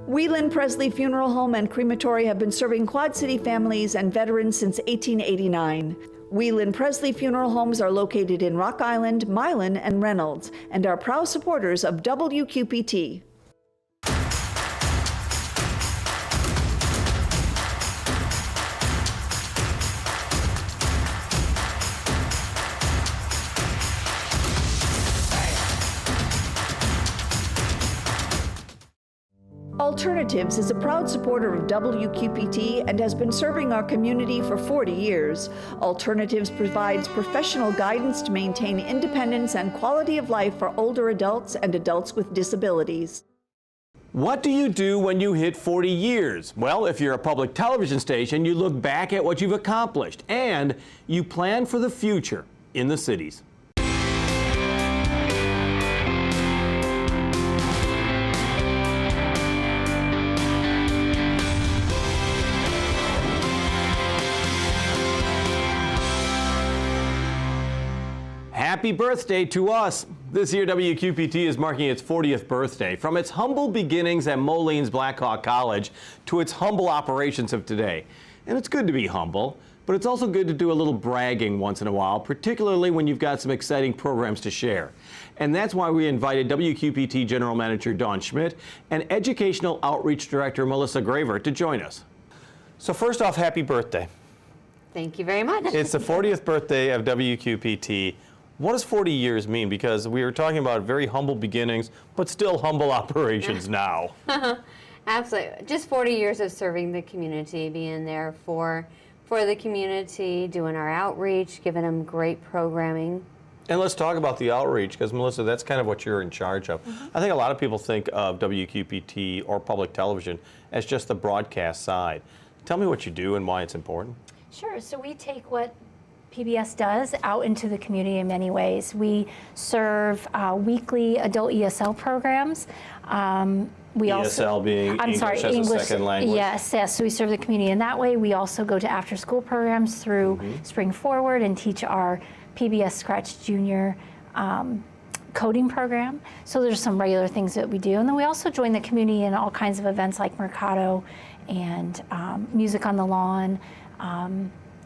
Whelan Presley Funeral Home and Crematory have been serving Quad City families and veterans since 1889. Whelan Presley Funeral Homes are located in Rock Island, Milan, and Reynolds, and are proud supporters of WQPT. Alternatives is a proud supporter of WQPT and has been serving our community for 40 years. Alternatives provides professional guidance to maintain independence and quality of life for older adults and adults with disabilities. What do you do when you hit 40 years? Well, if you're a public television station, you look back at what you've accomplished and you plan for the future in the cities. Happy birthday to us. This year, WQPT is marking its 40th birthday. From its humble beginnings at Molene's Black Hawk College to its humble operations of today. And it's good to be humble, but it's also good to do a little bragging once in a while, particularly when you've got some exciting programs to share. And that's why we invited WQPT General Manager Dawn Schmidt and Educational Outreach Director Melissa Graver to join us. So first off, happy birthday. Thank you very much. It's the 40th birthday of WQPT. What does 40 years mean? Because we were talking about very humble beginnings, but still humble operations now. Absolutely. Just 40 years of serving the community, being there for the community, doing our outreach, giving them great programming. And let's talk about the outreach, because Melissa, that's kind of what you're in charge of. I think a lot of people think of WQPT or public television as just the broadcast side. Tell me what you do and why it's important. Sure. So we take what PBS does out into the community in many ways. We serve weekly adult ESL programs. We ESL being English as a second language? Yes, yes. So we serve the community in that way. We also go to after-school programs through Spring Forward and teach our PBS Scratch Junior coding program. So there's some regular things that we do. And then we also join the community in all kinds of events like Mercado and Music on the Lawn.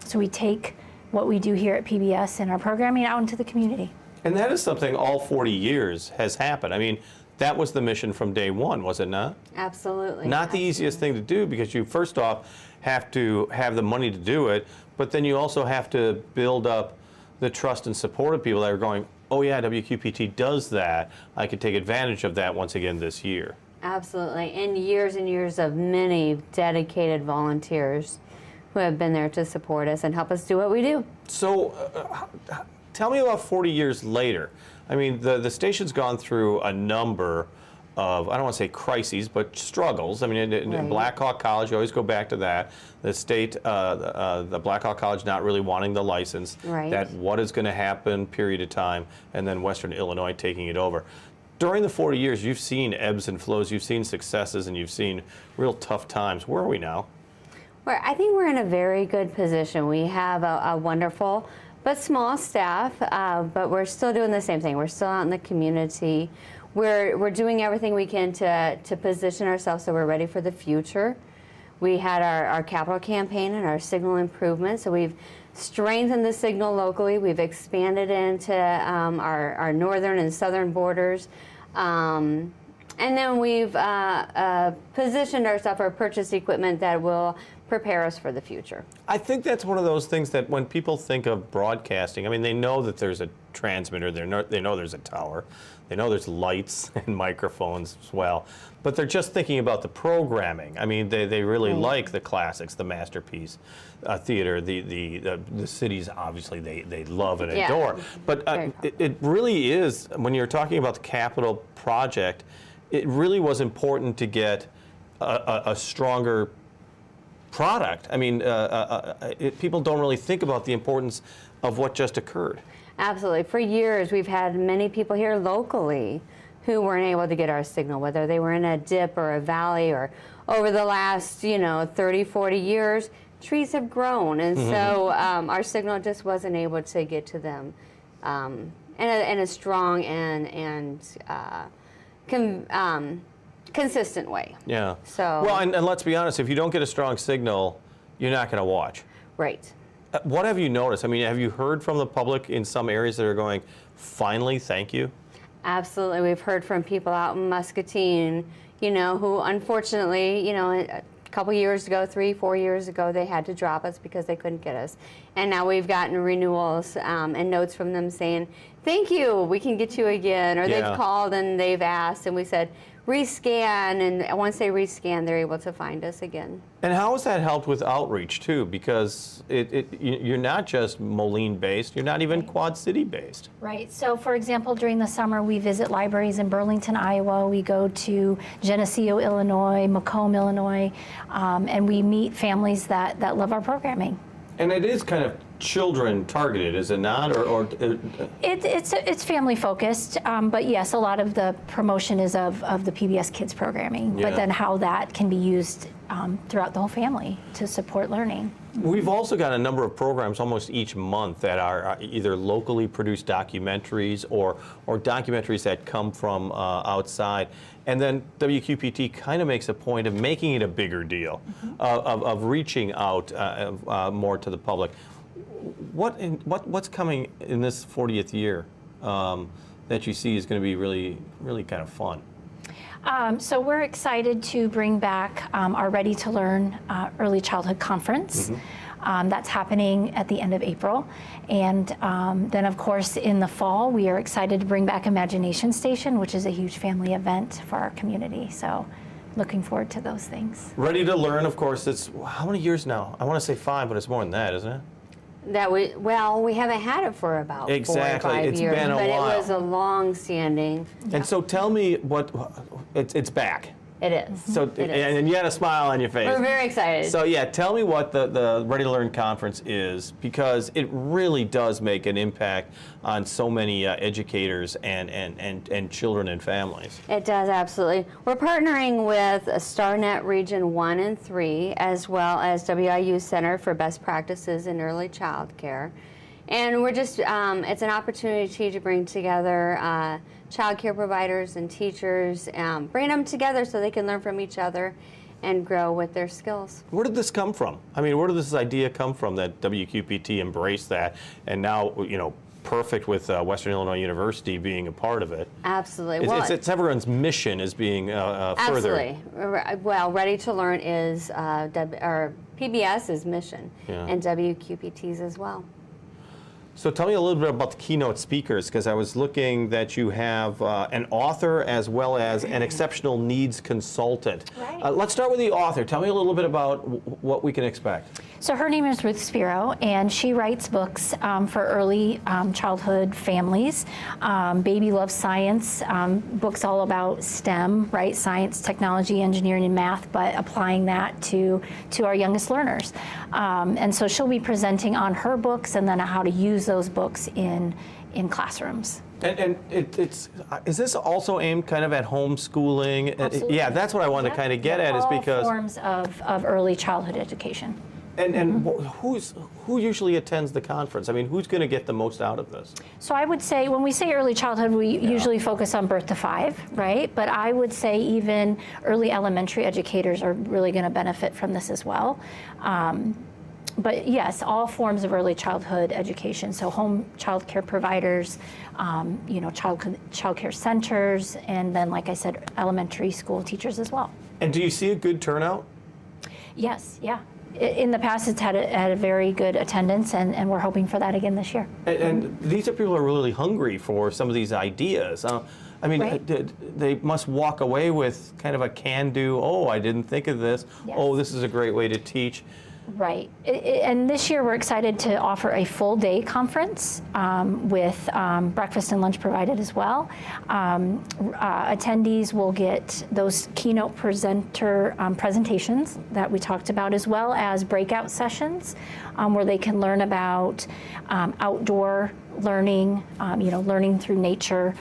So we take what we do here at PBS and our programming out into the community. And that is something all 40 years has happened. I mean, that was the mission from day one, was it not? Absolutely. Not the easiest thing to do, because you first off have to have the money to do it, but then you also have to build up the trust and support of people that are going, oh yeah, WQPT does that. I could take advantage of that once again this year. Absolutely. And years of many dedicated volunteers who have been there to support us and help us do what we do. So tell me about 40 years later. I mean, the station's gone through a number of, I don't want to say crises, but struggles. I mean, in Black Hawk College, you always go back to that. The state, the Black Hawk College not really wanting the license. Right. That what is going to happen period of time, and then Western Illinois taking it over. During the 40 years, you've seen ebbs and flows, you've seen successes, and you've seen real tough times. Where are we now? I think we're in a very good position. We have a wonderful but small staff, but we're still doing the same thing. We're still out in the community. We're doing everything we can to position ourselves so we're ready for the future. We had our capital campaign and our signal improvement, so we've strengthened the signal locally. We've expanded into our northern and southern borders. And then we've positioned ourselves for purchase equipment that will prepare us for the future. I think that's one of those things that when people think of broadcasting, I mean, they know that there's a transmitter, they know there's a tower, they know there's lights and microphones as well, but they're just thinking about the programming. I mean, they really like the classics, the masterpiece theater, the cities, obviously, they love and adore. But it really is, when you're talking about the capital project, it really was important to get a stronger product. I mean, people don't really think about the importance of what just occurred. Absolutely. For years, we've had many people here locally who weren't able to get our signal, whether they were in a dip or a valley, or over the last, 30, 40 years, trees have grown. And so our signal just wasn't able to get to them in a strong and consistent way. Yeah. So- Well, and let's be honest, if you don't get a strong signal, you're not going to watch. Right. What have you noticed? I mean, have you heard from the public in some areas that are going, finally, thank you? Absolutely. We've heard from people out in Muscatine, who unfortunately, a couple years ago, 3-4 years ago, they had to drop us because they couldn't get us. And now we've gotten renewals and notes from them saying, thank you, we can get you again. Or Yeah. they've called and they've asked, and we said, rescan, and once they rescan, they're able to find us again. And how has that helped with outreach, too? Because you're not just Moline-based, you're not even Quad City-based. Right. So, for example, during the summer, we visit libraries in Burlington, Iowa. We go to Geneseo, Illinois, Macomb, Illinois, and we meet families that love our programming. And it is kind of children targeted, is it not? It's family focused, but yes, a lot of the promotion is of the PBS Kids programming, Yeah. but then how that can be used throughout the whole family to support learning. We've also got a number of programs almost each month that are either locally produced documentaries or documentaries that come from outside. And then WQPT kind of makes a point of making it a bigger deal, of reaching out more to the public. What's coming in this 40th year that you see is going to be really, really kind of fun? So we're excited to bring back our Ready to Learn Early Childhood Conference. That's happening at the end of April. And then, of course, in the fall, we are excited to bring back Imagination Station, which is a huge family event for our community. So looking forward to those things. Ready to Learn, of course, it's how many years now? I want to say 5, but it's more than that, isn't it? We haven't had it for about 4 Exactly. or 5 It's years, been a but while. it was a long-standing. And so tell me it's back. It is. So It is. and you had a smile on your face. We're very excited. So yeah, tell me what the Ready to Learn conference is, because it really does make an impact on so many educators and children and families. It does, absolutely. We're partnering with StarNet Region 1 and 3, as well as WIU Center for Best Practices in Early Child Care. And we're just, it's an opportunity to bring together child care providers and teachers, bring them together so they can learn from each other and grow with their skills. Where did this come from? I mean, where did this idea come from that WQPT embraced that, and now, perfect with Western Illinois University being a part of it? Absolutely. It's everyone's mission is being furthered. Absolutely. Well, Ready to Learn is, or PBS's mission, Yeah. and WQPT's as well. So tell me a little bit about the keynote speakers, because I was looking that you have an author as well as an exceptional needs consultant. Right. Let's start with the author. Tell me a little bit about what we can expect. So her name is Ruth Spiro, and she writes books for early childhood families. Baby Loves Science, books all about STEM, right? Science, technology, engineering, and math, but applying that to our youngest learners. And so she'll be presenting on her books and then how to use those books in classrooms. And is this also aimed kind of at homeschooling? Absolutely. Yeah, that's what I wanted to kind of get at, is All because forms of early childhood education. and who usually attends the conference? I mean, who's going to get the most out of this? So I would say, when we say early childhood, we usually focus on birth to 5, right? But I would say even early elementary educators are really going to benefit from this as well. But yes, all forms of early childhood education. So home child care providers, child care centers, and then, like I said, elementary school teachers as well. And do you see a good turnout? Yes, yeah. In the past, it's had a very good attendance, and we're hoping for that again this year. And these are people who are really hungry for some of these ideas. I mean, Right. they must walk away with kind of a can-do, oh, I didn't think of this. Yes. Oh, this is a great way to teach. Right. And this year we're excited to offer a full day conference with breakfast and lunch provided as well. Attendees will get those keynote presentations that we talked about, as well as breakout sessions where they can learn about outdoor learning, learning through nature,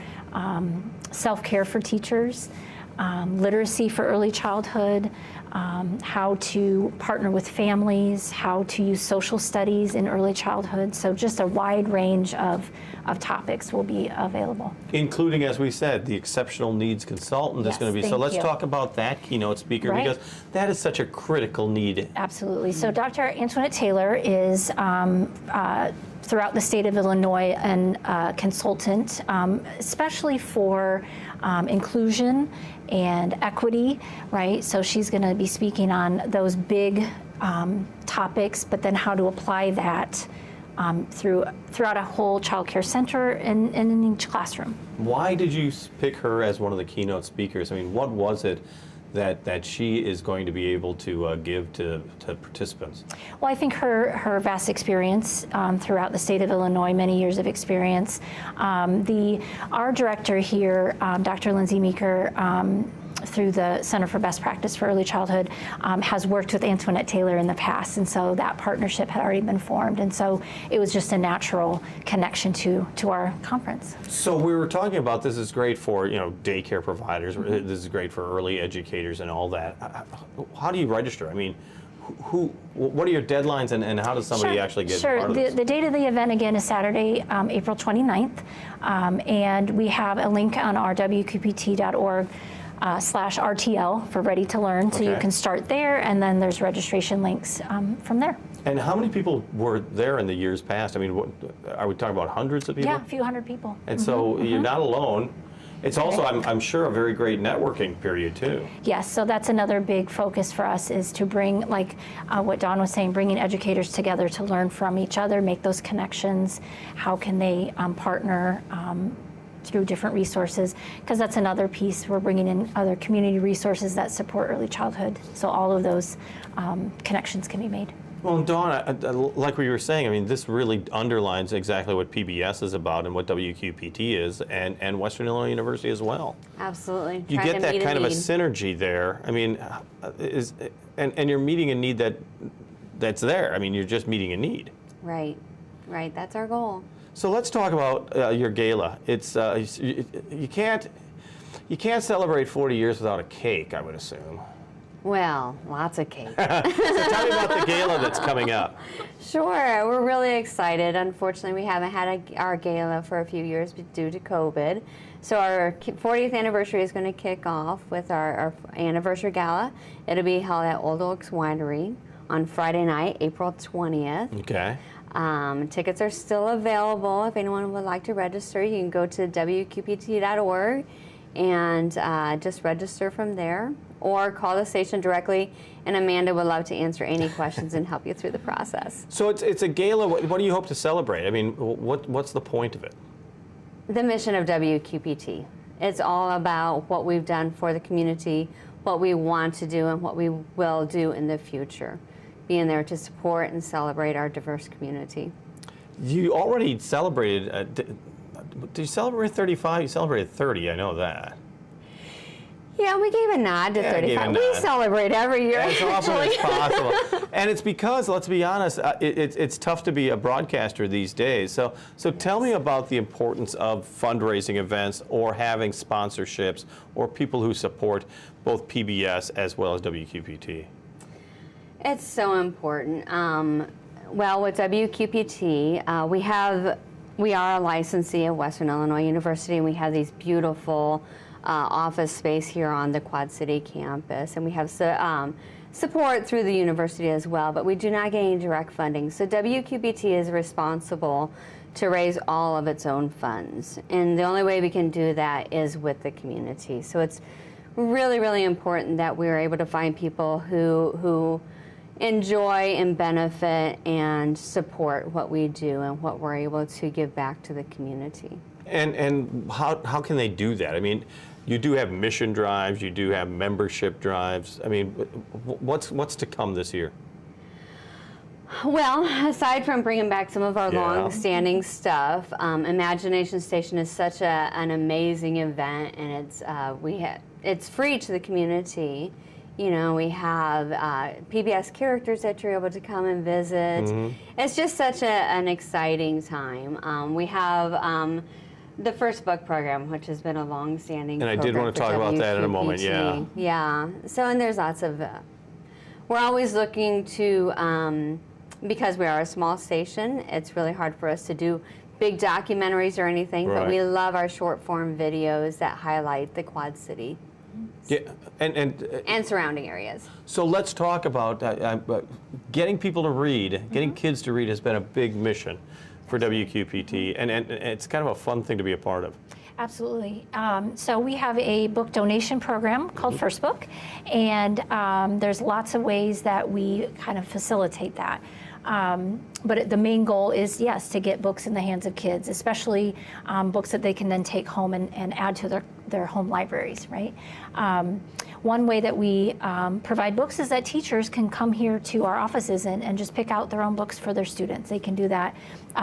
self-care for teachers. literacy for early childhood, how to partner with families, how to use social studies in early childhood. So just a wide range of topics will be available. Including, as we said, the exceptional needs consultant that's Yes, going to be. So thank let's you. talk about that keynote speaker, Right. because that is such a critical need. Absolutely. So Dr. Antoinette Taylor is throughout the state of Illinois and consultant, especially for inclusion and equity, right? So she's going to be speaking on those big topics, but then how to apply that throughout a whole child care center and in each classroom. Why did you pick her as one of the keynote speakers? I mean, what was it that she is going to be able to give to participants? Well, I think her vast experience throughout the state of Illinois, many years of experience. Our director here, Dr. Lindsay Meeker, through the Center for Best Practice for Early Childhood, has worked with Antoinette Taylor in the past, and so that partnership had already been formed, and so it was just a natural connection to our conference. So we were talking about this is great for daycare providers. This is great for early educators and all that. How do you register? I mean, what are your deadlines, and how does somebody actually get part of this? The date of the event again is Saturday, April 29th, and we have a link on our wqpt.org. /RTL for Ready to Learn, so you Okay. can start there, and then there's registration links from there. And how many people were there in the years past? I mean, are we talking about hundreds of people? Yeah, a few hundred people. And so you're not alone. It's also, I'm sure, a very great networking period too. Yes, so that's another big focus for us, is to bring, like what Dawn was saying, bringing educators together to learn from each other, make those connections. How can they partner through different resources, because that's another piece. We're bringing in other community resources that support early childhood, so all of those connections can be made. Well, and Dawn, like we were saying, I mean, this really underlines exactly what PBS is about and what WQPT is, and Western Illinois University as well. Absolutely. You Trying get to that meet kind of a need. synergy there. I mean, and you're meeting a need that's there. I mean, you're just meeting a need. Right. That's our goal. So let's talk about your gala. It's you can't celebrate 40 years without a cake, I would assume. Well, lots of cake. So tell me about the gala that's coming up. Sure, we're really excited. Unfortunately, we haven't had our gala for a few years due to COVID. So our 40th anniversary is going to kick off with our anniversary gala. It'll be held at Old Oaks Winery on Friday night, April 20th. Okay. Tickets are still available. If anyone would like to register, you can go to wqpt.org and just register from there, or call the station directly, and Amanda would love to answer any questions and help you through the process. So it's a gala. What do you hope to celebrate? I mean, what's the point of it? The mission of WQPT. It's all about what we've done for the community, what we want to do, and what we will do in the future. Being there to support and celebrate our diverse community. You already celebrated. Did you celebrate 35? You celebrated 30. I know that. Yeah, we gave a nod to Yeah, I gave a 35. We nod. celebrate every year. As often actually. as possible. And it's because, let's be honest, it's tough to be a broadcaster these days. So tell me about the importance of fundraising events or having sponsorships or people who support both PBS as well as WQPT. It's so important. Well, with WQPT, we are a licensee of Western Illinois University, and we have these beautiful office space here on the Quad City campus, and we have support through the university as well, but we do not get any direct funding. So WQPT is responsible to raise all of its own funds, and the only way we can do that is with the community. So it's really, really important that we're able to find people who enjoy and benefit and support what we do and what we're able to give back to the community. And how can they do that? I mean, you do have mission drives, you do have membership drives. I mean, what's to come this year? Well, aside from bringing back some of our Yeah. long-standing stuff, Imagination Station is such an amazing event, and it's free to the community. You know, we have PBS characters that you're able to come and visit. It's just such an exciting time. We have The First Book program, which has been a long-standing And I did program want to for talk about that in a WQPT. moment, yeah. Yeah. So, and there's lots of, we're always looking to, because we are a small station, it's really hard for us to do big documentaries or anything, but we Right. love our short-form videos that highlight the Quad City Yeah, and surrounding areas. so let's talk about getting people to read, getting kids to read has been a big mission for WQPT, and it's kind of a fun thing to be a part of. Absolutely. So we have a book donation program called First Book, and there's lots of ways that we kind of facilitate that. But the main goal is, yes, to get books in the hands of kids, especially books that they can then take home and add to their home libraries, right? One way that we provide books is that teachers can come here to our offices and just pick out their own books for their students. They can do that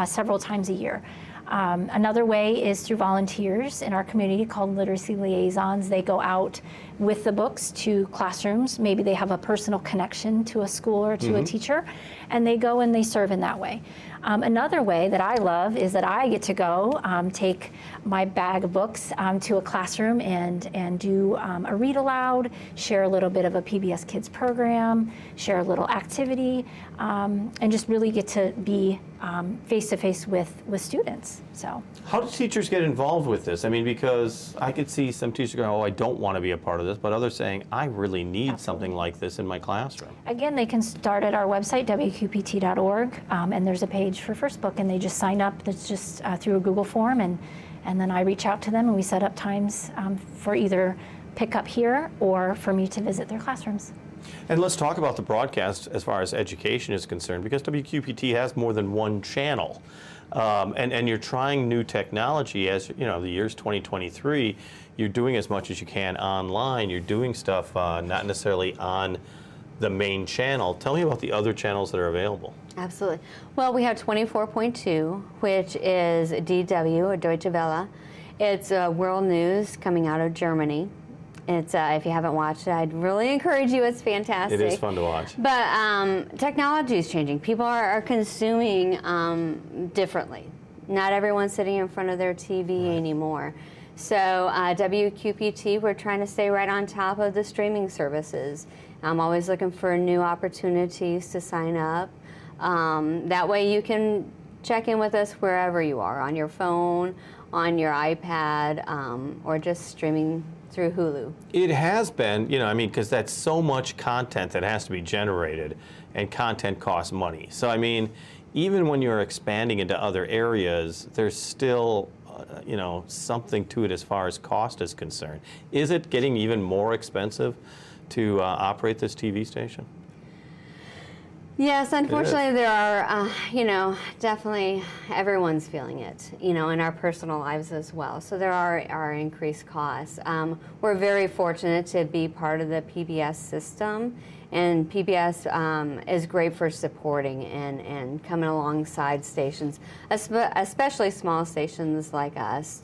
several times a year. Another way is through volunteers in our community called Literacy Liaisons. They go out with the books to classrooms. Maybe they have a personal connection to a school or to a teacher, and they go and they serve in that way. Another way that I love is that I get to go take my bag of books to a classroom and do a read aloud, share a little bit of a PBS Kids program, share a little activity, and just really get to be face to face with students. So, How do teachers get involved with this? I mean, because I could see some teachers going, oh, I don't want to be a part of this, but others saying, I really need something like this in my classroom. again, they can start at our website, wqpt.org, and there's a page for First Book, and they just sign up. That's just through a Google form, and then I reach out to them, and we set up times for either pick up here or for me to visit their classrooms. And let's talk about the broadcast as far as education is concerned, because WQPT has more than one channel. And you're trying new technology as, you know, the year's 2023, you're doing as much as you can online. You're doing stuff not necessarily on the main channel. Tell me about the other channels that are available. Absolutely. Well, we have 24.2, which is DW, Deutsche Welle. It's world news coming out of Germany. It's if you haven't watched it, I'd really encourage you. It's fantastic. It is fun to watch. But technology is changing. People are consuming differently. Not everyone's sitting in front of their TV anymore. So WQPT, we're trying to stay right on top of the streaming services. I'm always looking for new opportunities to sign up. That way you can check in with us wherever you are, on your phone, on your iPad, or just streaming through Hulu. It has been, you know, I mean, because that's so much content that has to be generated, and content costs money. So, I mean, even when you're expanding into other areas, there's still, you know, something to it as far as cost is concerned. Is it getting even more expensive to operate this TV station? Yes, unfortunately, there are, you know, definitely everyone's feeling it, you know, in our personal lives as well. So there are increased costs. We're very fortunate to be part of the PBS system, and PBS is great for supporting and coming alongside stations, especially small stations like us,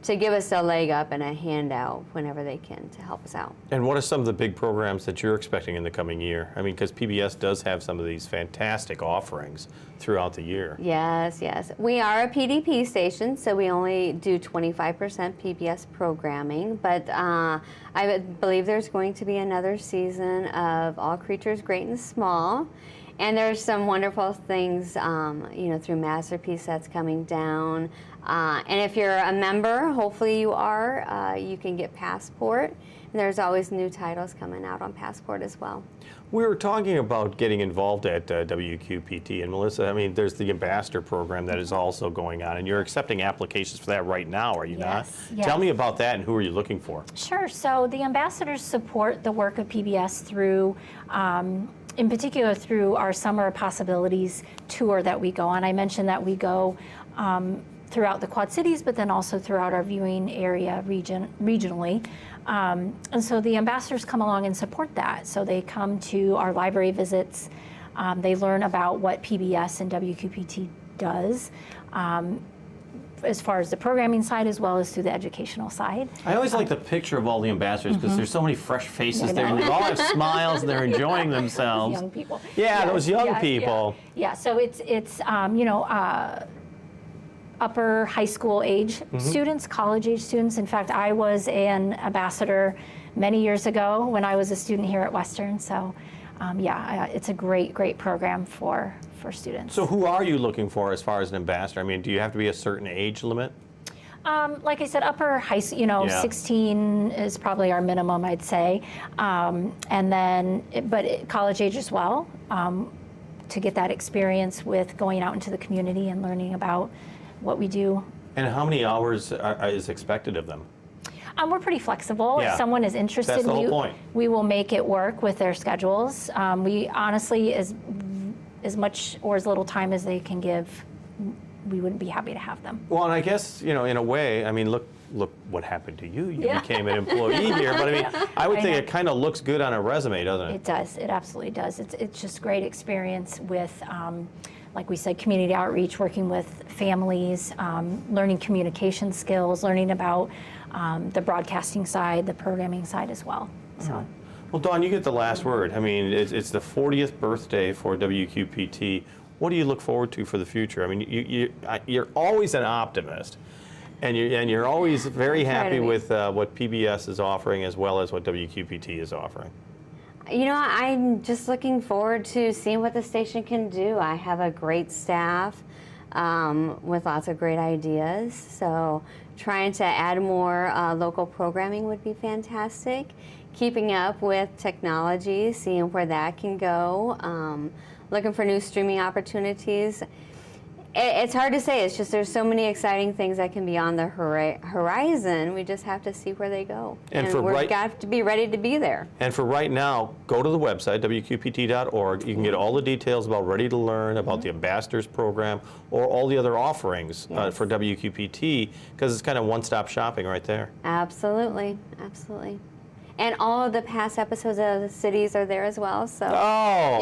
to give us a leg up and a handout whenever they can to help us out. And what are some of the big programs that you're expecting in the coming year? I mean, because PBS does have some of these fantastic offerings throughout the year. Yes, yes. We are a PDP station, so we only do 25% PBS programming, but I believe there's going to be another season of All Creatures Great and Small. And there's some wonderful things, you know, through Masterpiece that's coming down. And if you're a member, hopefully you are, you can get Passport. And there's always new titles coming out on Passport as well. We were talking about getting involved at WQPT, and Melissa, I mean, there's the Ambassador program that is also going on, and you're accepting applications for that right now, are you Yes, not? yes. Tell me about that, and who are you looking for? Sure. So the ambassadors support the work of PBS through, in particular, through our Summer of Possibilities tour that we go on. I mentioned that we go throughout the Quad Cities, but then also throughout our viewing area regionally. And so the ambassadors come along and support that. So they come to our library visits. They learn about what PBS and WQPT does, as far as the programming side as well as through the educational side. I always like the picture of all the ambassadors because there's so many fresh faces I there, and know. they all have smiles, and they're enjoying themselves. Young people. Yeah, those young yeah, people. Yeah. So it's you know, upper high school age students, college age students. In fact, I was an ambassador many years ago when I was a student here at Western. So it's a great program for students. So who are you looking for as far as an ambassador? I mean, do you have to be a certain age limit? Like I said, upper high school, 16 is probably our minimum, I'd say. And then, college age as well, to get that experience with going out into the community and learning about what we do. And how many hours is expected of them? We're pretty flexible. Yeah. If someone is interested, That's the whole point. we will make it work with their schedules. We honestly, as much or as little time as they can give, we would be happy to have them. Well, and I guess, in a way, I mean, look what happened to you. You became an employee here. But I mean, I would think it kind of looks good on a resume, doesn't it? It does. It absolutely does. It's just great experience with, like we said, community outreach, working with families, learning communication skills, learning about the broadcasting side, the programming side as well. So. Well, Dawn, you get the last word. I mean, it's the 40th birthday for WQPT. What do you look forward to for the future? I mean, you're always an optimist, and you're always very happy with what PBS is offering as well as what WQPT is offering. I'm just looking forward to seeing what the station can do. I have a great staff with lots of great ideas, so trying to add more local programming would be fantastic. Keeping up with technology, seeing where that can go, looking for new streaming opportunities. It's hard to say. It's just there's so many exciting things that can be on the horizon. We just have to see where they go. And we've got to be ready to be there. And for right now, go to the website, WQPT.org. You can get all the details about Ready to Learn, about the Ambassadors Program, or all the other offerings for WQPT, because it's kind of one-stop shopping right there. Absolutely. Absolutely. And all of the past episodes of the cities are there as well, so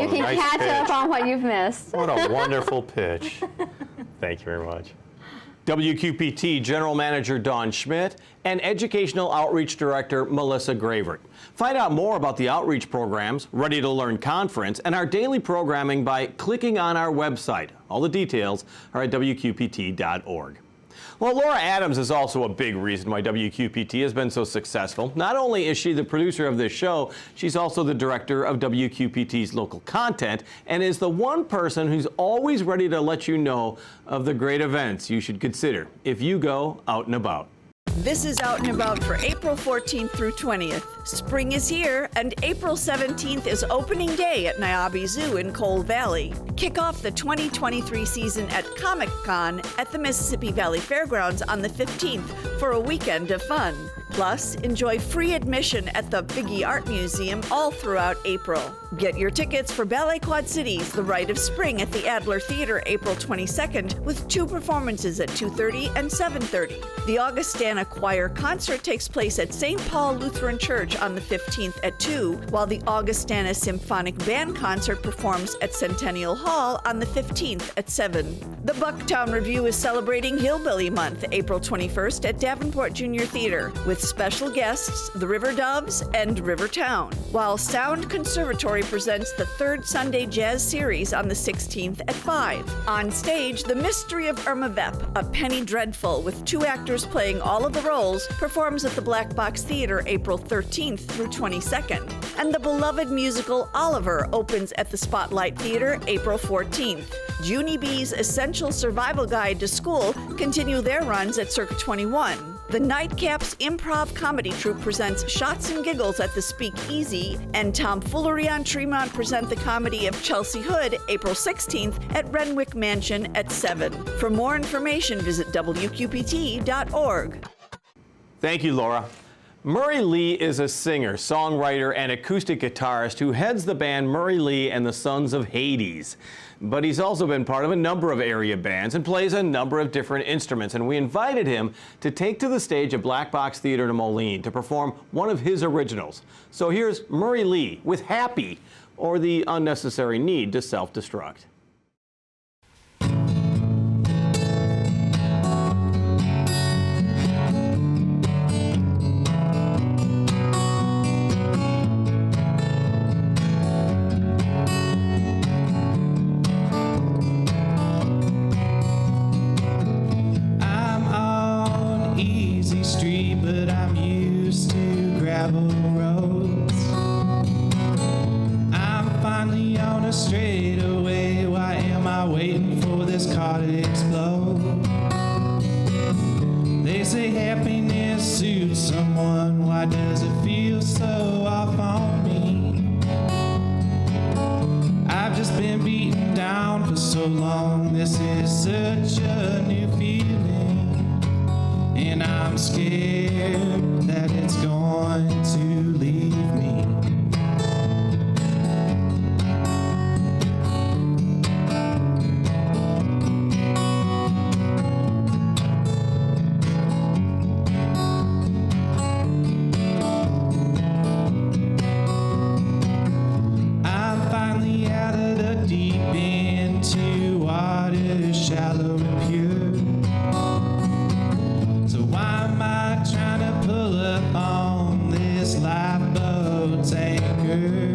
you can nice catch pitch. up on what you've missed. What a wonderful pitch. Thank you very much. WQPT General Manager Dawn Schmidt and Educational Outreach Director Melissa Gravert. Find out more about the outreach programs, Ready to Learn Conference, and our daily programming by clicking on our website. All the details are at WQPT.org. Well, Laura Adams is also a big reason why WQPT has been so successful. Not only is she the producer of this show, she's also the director of WQPT's local content and is the one person who's always ready to let you know of the great events you should consider if you go out and about. This is Out and About for April 14th through 20th. Spring is here, and April 17th is opening day at Niabi Zoo in Coal Valley. Kick off the 2023 season at Comic-Con at the Mississippi Valley Fairgrounds on the 15th for a weekend of fun. Plus, enjoy free admission at the Figge Art Museum all throughout April. Get your tickets for Ballet Quad Cities, The Rite of Spring at the Adler Theater April 22nd with 2 performances at 2:30 and 7:30. The Augustana Choir Concert takes place at St. Paul Lutheran Church on the 15th at 2, while the Augustana Symphonic Band Concert performs at Centennial Hall on the 15th at 7. The Bucktown Review is celebrating Hillbilly Month, April 21st at Davenport Junior Theater, with special guests, the River Doves and Rivertown, while Sound Conservatory presents the 3rd Sunday Jazz Series on the 16th at 5. On stage, The Mystery of Irma Vep, a Penny Dreadful with 2 actors playing all of the roles, performs at the Black Box Theater April 13th through 22nd. And the beloved musical Oliver opens at the Spotlight Theater April 14th. Junie B's Essential Survival Guide to School continue their runs at Circa 21. The Nightcaps Improv Comedy Troupe presents Shots and Giggles at the Speakeasy, and Tomfoolery on Tremont present the comedy of Chelsea Hood April 16th at Renwick Mansion at 7. For more information, visit WQPT.org. Thank you, Laura. Murray Lee is a singer, songwriter, and acoustic guitarist who heads the band Murray Lee and the Sons of Hades. But he's also been part of a number of area bands and plays a number of different instruments. And we invited him to take to the stage at Black Box Theater in Moline to perform one of his originals. So here's Murray Lee with Happy, or the Unnecessary Need to Self-Destruct. a straightaway. Why am I waiting for this car to explode? They say happiness suits someone. Why does it feel so off on me? I've just been beaten down for so long. This is such a new feeling, and I'm scared that it's going to leave me. Shallow and pure. So why am I trying to pull up on this lifeboat's anchor?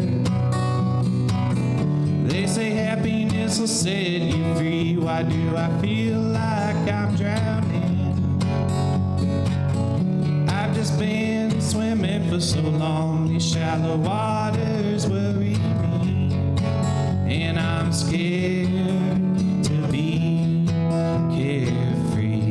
They say happiness will set you free. Why do I feel like I'm drowning? I've just been swimming for so long. These shallow waters worry me, and I'm scared to be carefree.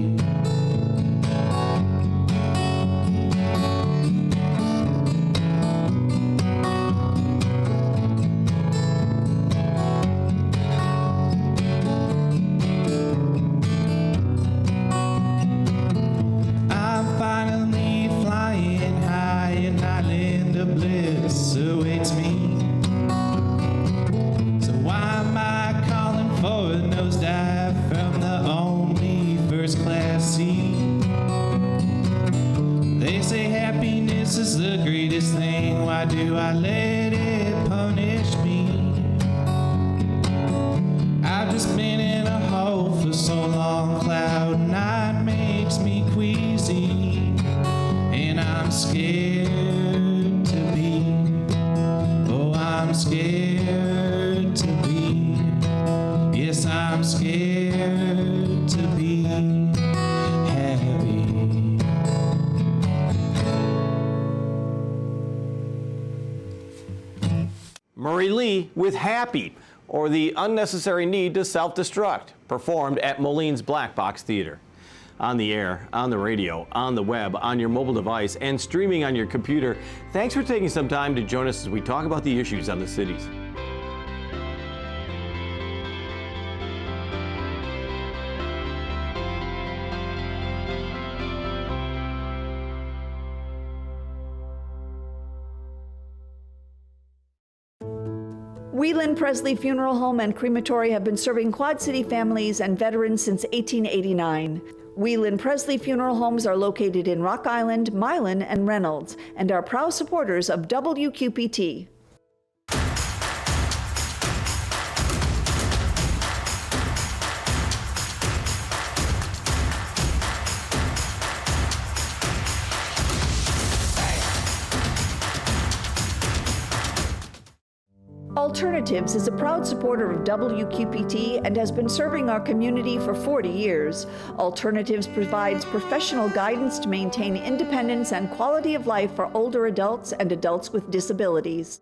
I'm finally flying high, an island of bliss awaits me. So why am I calling for a nosedive from the only first class seat? They say happiness is the greatest thing. Why do I let it punish me? I've just been in a hole for so long. Cloud nine makes me queasy, and I'm scared to be. Oh, I'm scared to be. Yes, I'm scared to be happy. Murray Lee with Happy, or The Unnecessary Need to Self-Destruct, performed at Moline's Black Box Theater. On the air, on the radio, on the web, on your mobile device, and streaming on your computer. Thanks for taking some time to join us as we talk about the issues on the cities. Whelan Presley Funeral Home and Crematory have been serving Quad City families and veterans since 1889. Whelan Presley Funeral Homes are located in Rock Island, Milan, and Reynolds, and are proud supporters of WQPT. Alternatives is a proud supporter of WQPT and has been serving our community for 40 years. Alternatives provides professional guidance to maintain independence and quality of life for older adults and adults with disabilities.